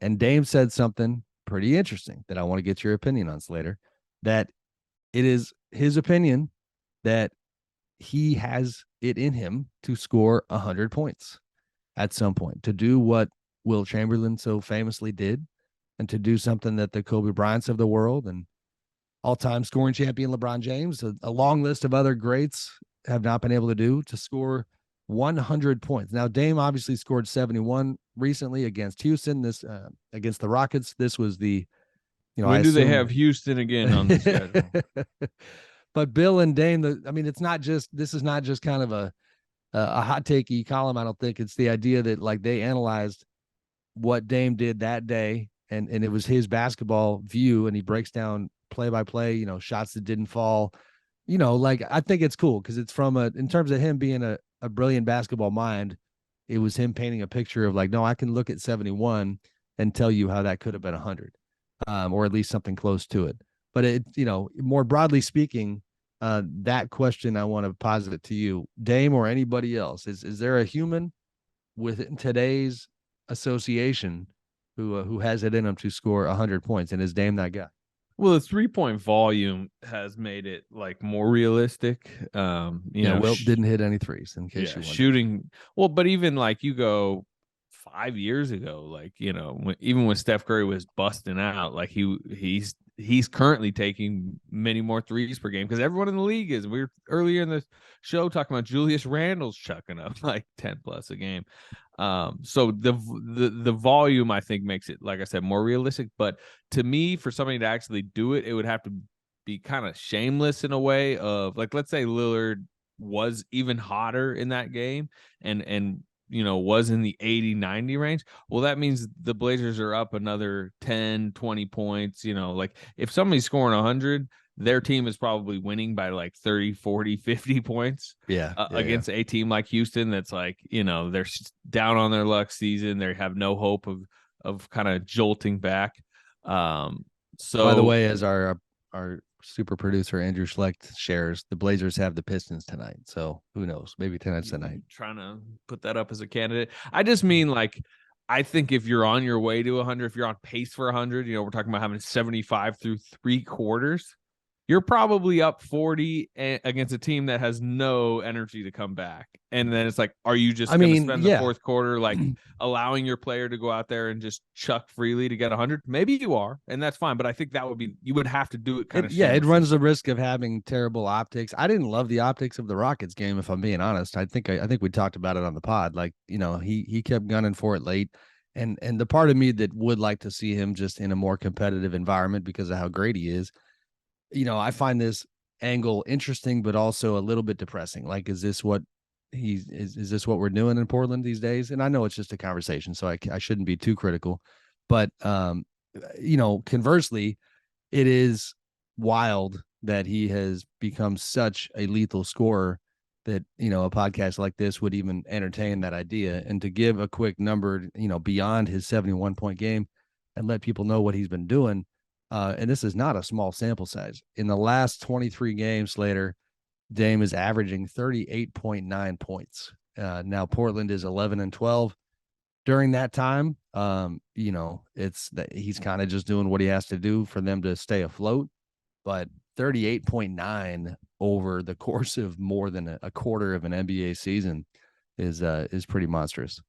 and Dame said something pretty interesting that I want to get your opinion on, Slater, that it is his opinion that he has it in him to score 100 points at some point, to do what Will Chamberlain so famously did, and to do something that the Kobe Bryants of the world and all-time scoring champion LeBron James, a long list of other greats have not been able to do, to score 100 points. Now, Dame obviously scored 71 recently against Houston. This against the Rockets. This was the, I When do they assume. have Houston again on the schedule? But Bill and Dame, it's not just, this is not just kind of a hot takey column. I don't think it's the idea that like they analyzed what Dame did that day, and it was his basketball view, and he breaks down play by play, shots that didn't fall. Like I think it's cool because it's from in terms of him being a brilliant basketball mind, it was him painting a picture of like, no, I can look at 71 and tell you how that could have been 100, or at least something close to it. But more broadly speaking, that question I want to posit it to you, Dame or anybody else, is there a human within today's association who has it in him to score 100 points, and is Dame that guy? Well, the 3-point volume has made it like more realistic. Wilt didn't hit any threes, in case you wondered. Shooting. Well, but even like you go 5 years ago, like even when Steph Curry was busting out, like he's currently taking many more threes per game because everyone in the league is. We were earlier in the show talking about Julius Randle's chucking up like 10 plus a game. So the volume I think makes it, like I said, more realistic. But to me, for somebody to actually do it, it would have to be kind of shameless in a way of like, let's say Lillard was even hotter in that game and was in the 80-90 range. Well, that means the Blazers are up another 10, 20 points. Like if somebody's scoring 100, their team is probably winning by like 30, 40, 50 points against a team like Houston that's like, they're down on their luck season. They have no hope of kind of jolting back. So by the way, as our super producer Andrew Schlecht shares, the Blazers have the Pistons tonight. So who knows? Maybe tonight's the night. Trying to put that up as a candidate. I just mean like, I think if you're on your way to 100, if you're on pace for 100, we're talking about having 75 through 3 quarters. You're probably up 40 against a team that has no energy to come back. And then it's like, are you just going to spend the fourth quarter like allowing your player to go out there and just chuck freely to get 100? Maybe you are, and that's fine. But I think that would be, you would have to do it kind of. Yeah, it runs the risk of having terrible optics. I didn't love the optics of the Rockets game, if I'm being honest. I think we talked about it on the pod. Like, he kept gunning for it late. And the part of me that would like to see him just in a more competitive environment because of how great he is, I find this angle interesting, but also a little bit depressing. Like, is this what is this what we're doing in Portland these days? And I know it's just a conversation, so I shouldn't be too critical. But conversely, it is wild that he has become such a lethal scorer that a podcast like this would even entertain that idea. And to give a quick number, beyond his 71-point game, and let people know what he's been doing. And this is not a small sample size. In the last 23 games, Slater, Dame is averaging 38.9 points. Now Portland is 11-12. During that time, it's that he's kind of just doing what he has to do for them to stay afloat. But 38.9 over the course of more than a quarter of an NBA season is pretty monstrous.